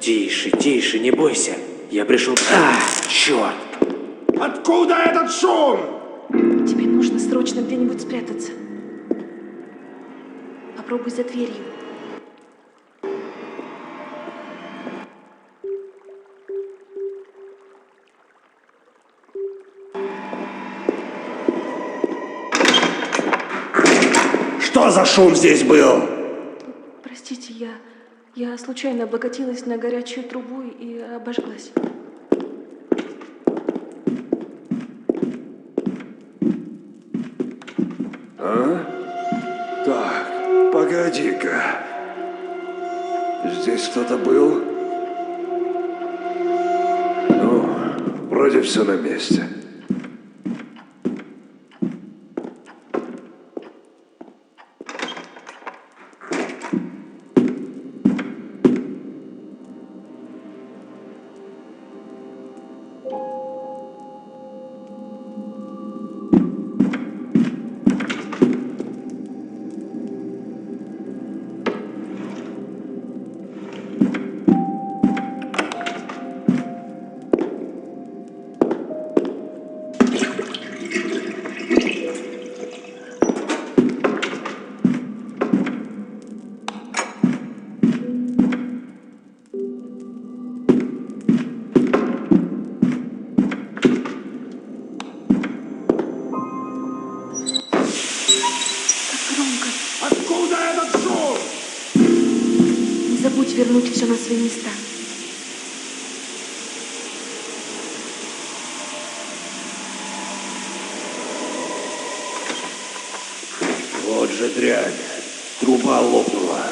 Тише, тише, не бойся. Я пришел... А, черт! Откуда этот шум? Тебе нужно срочно где-нибудь спрятаться. Попробуй за дверью. Что за шум здесь был? Простите, я случайно облокотилась на горячую трубу и обожглась. Так, погоди-ка. Здесь кто-то был? Ну, вроде все на месте. Забудь вернуть все на свои места. Вот же дрянь. Труба лопнула.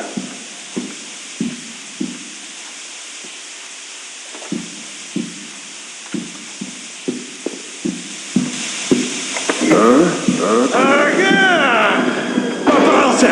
Ага! Попался!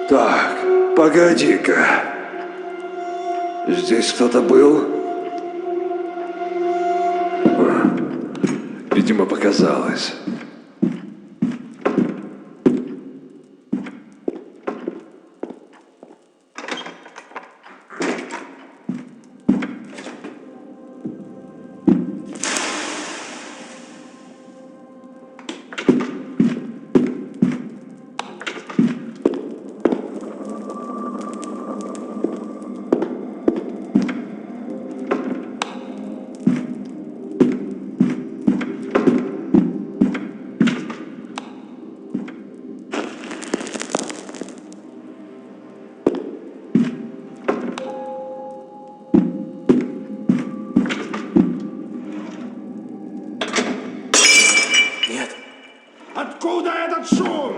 Так, погоди-ка. Здесь кто-то был? Видимо, показалось. Откуда этот шум?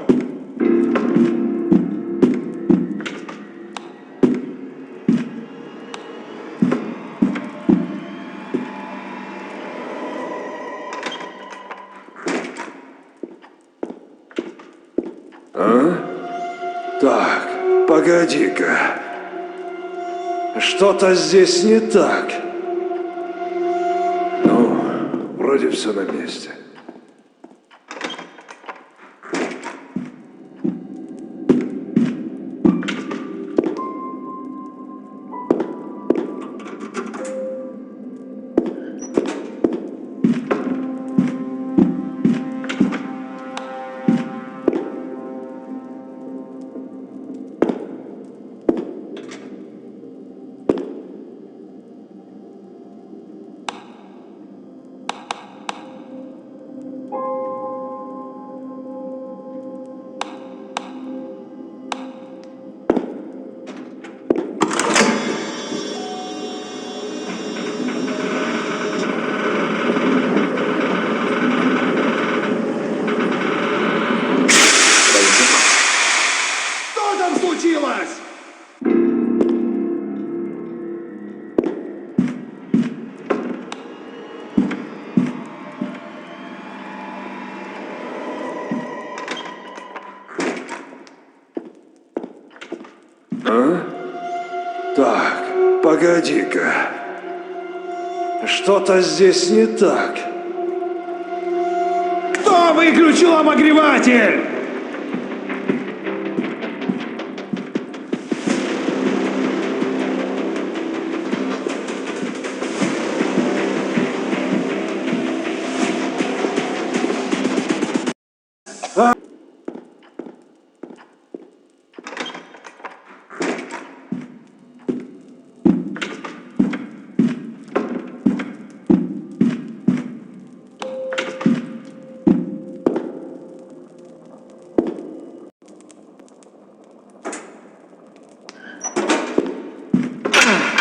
Так, погоди-ка. Что-то здесь не так. Ну, вроде все на месте. Что там случилось? Так, погоди-ка. Что-то здесь не так. Кто выключил обогреватель?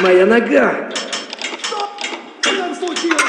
Моя нога! Что там случилось?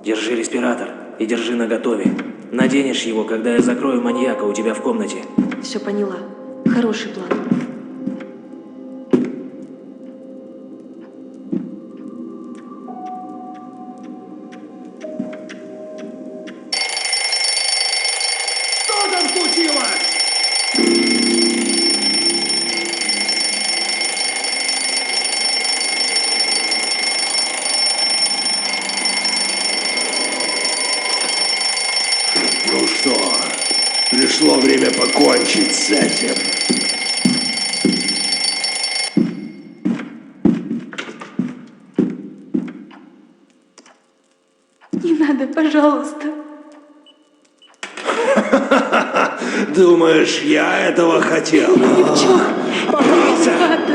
Держи респиратор и держи наготове. Наденешь его, когда я закрою маньяка у тебя в комнате. Все поняла. Хороший план. Что там случилось? Ну что, пришло время покончить с этим. Не надо, пожалуйста. Думаешь, я этого хотел? Ни в чем. Попался!